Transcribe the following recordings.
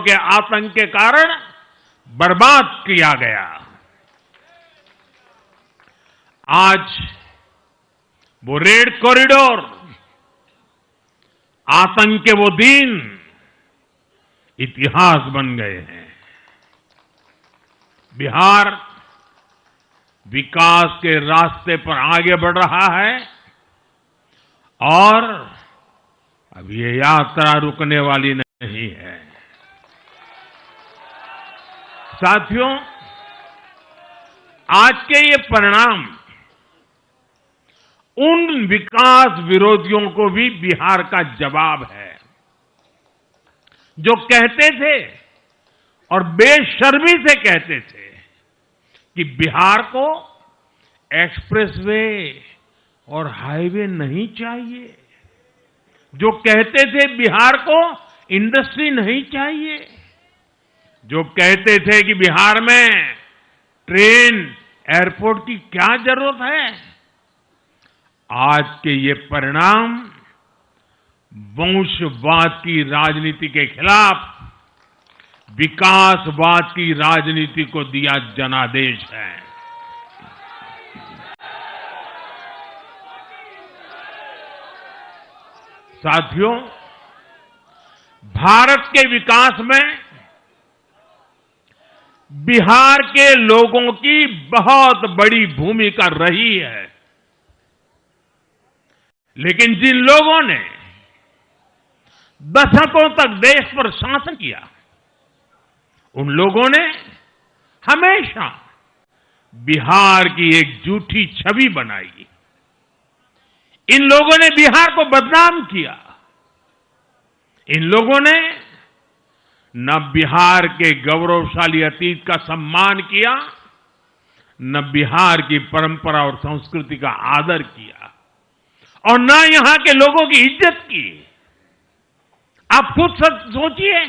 के आतंक के कारण बर्बाद किया गया। आज वो रेड कॉरिडोर, आतंक के वो दिन इतिहास बन गए हैं। बिहार विकास के रास्ते पर आगे बढ़ रहा है और अब ये यात्रा रुकने वाली नहीं है। साथियों, आज के ये परिणाम उन विकास विरोधियों को भी बिहार का जवाब है जो कहते थे और बेशर्मी से कहते थे कि बिहार को एक्सप्रेसवे और हाईवे नहीं चाहिए, जो कहते थे बिहार को इंडस्ट्री नहीं चाहिए, जो कहते थे कि बिहार में ट्रेन एयरपोर्ट की क्या जरूरत है। आज के ये परिणाम वंशवाद की राजनीति के खिलाफ विकासवाद की राजनीति को दिया जनादेश है। साथियों, भारत के विकास में बिहार के लोगों की बहुत बड़ी भूमिका रही है, लेकिन जिन लोगों ने दशकों तक देश पर शासन किया, उन लोगों ने हमेशा बिहार की एक झूठी छवि बनाई। इन लोगों ने बिहार को बदनाम किया। इन लोगों ने न बिहार के गौरवशाली अतीत का सम्मान किया, न बिहार की परंपरा और संस्कृति का आदर किया और न यहां के लोगों की इज्जत की। आप खुद सोचिए,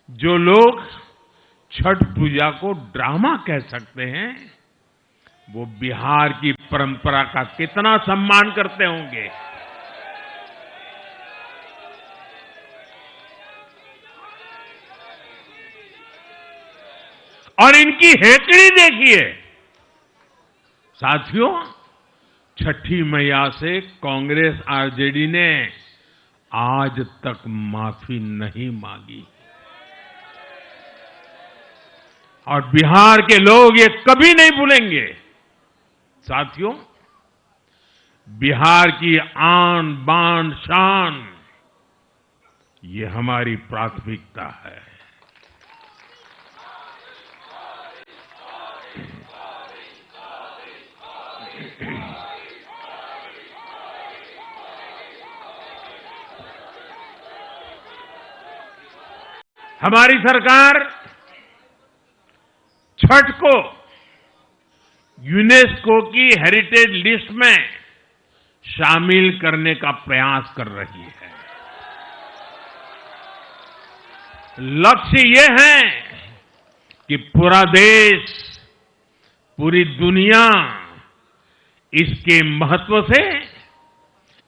जो लोग छठ पूजा को ड्रामा कह सकते हैं, वो बिहार की परंपरा का कितना सम्मान करते होंगे। और इनकी हेकड़ी देखिए। साथियों, छठी मैया से कांग्रेस आरजेडी ने आज तक माफी नहीं मांगी और बिहार के लोग ये कभी नहीं भूलेंगे। साथियों, बिहार की आन बान शान, ये हमारी प्राथमिकता है। हमारी सरकार छठ को यूनेस्को की हेरिटेज लिस्ट में शामिल करने का प्रयास कर रही है। लक्ष्य ये है कि पूरा देश, पूरी दुनिया इसके महत्व से,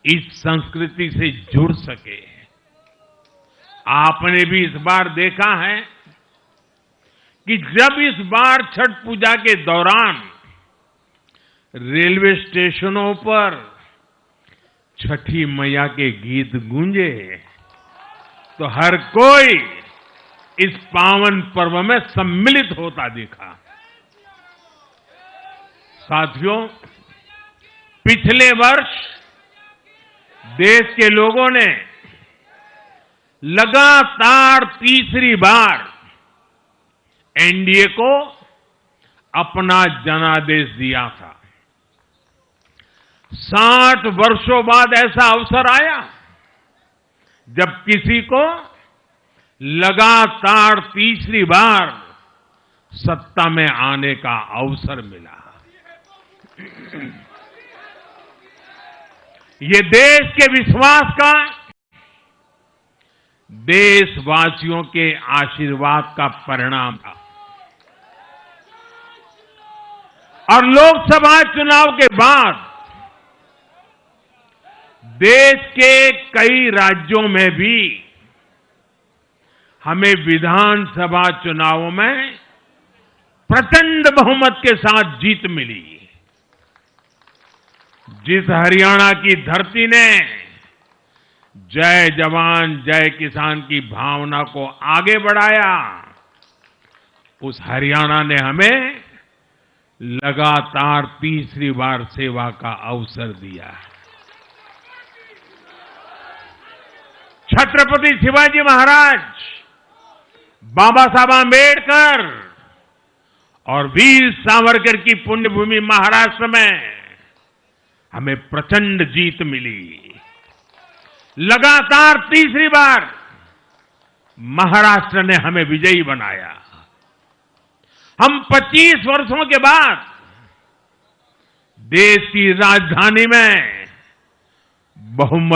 इस संस्कृति से जुड़ सके। आपने भी इस बार देखा है कि जब इस बार छठ पूजा के दौरान रेलवे स्टेशनों पर छठी मैया के गीत गूंजे, तो हर कोई इस पावन पर्व में सम्मिलित होता दिखा। साथियों, पिछले वर्ष देश के लोगों ने लगातार तीसरी बार एनडीए को अपना जनादेश दिया था। 60 वर्षों बाद ऐसा अवसर आया जब किसी को लगातार तीसरी बार सत्ता में आने का अवसर मिला। ये देश के विश्वास का, देशवासियों के आशीर्वाद का परिणाम था। और लोकसभा चुनाव के बाद देश के कई राज्यों में भी हमें विधानसभा चुनावों में प्रचंड बहुमत के साथ जीत मिली। जिस हरियाणा की धरती ने जय जवान जय किसान की भावना को आगे बढ़ाया, उस हरियाणा ने हमें लगातार तीसरी बार सेवा का अवसर दिया है। छत्रपति शिवाजी महाराज, बाबा साहब आंबेडकर और वीर सावरकर की पुण्यभूमि महाराष्ट्र में हमें प्रचंड जीत मिली। लगातार तीसरी बार महाराष्ट्र ने हमें विजयी बनाया। हम 25 वर्षों के बाद देश की राजधानी में बहुमत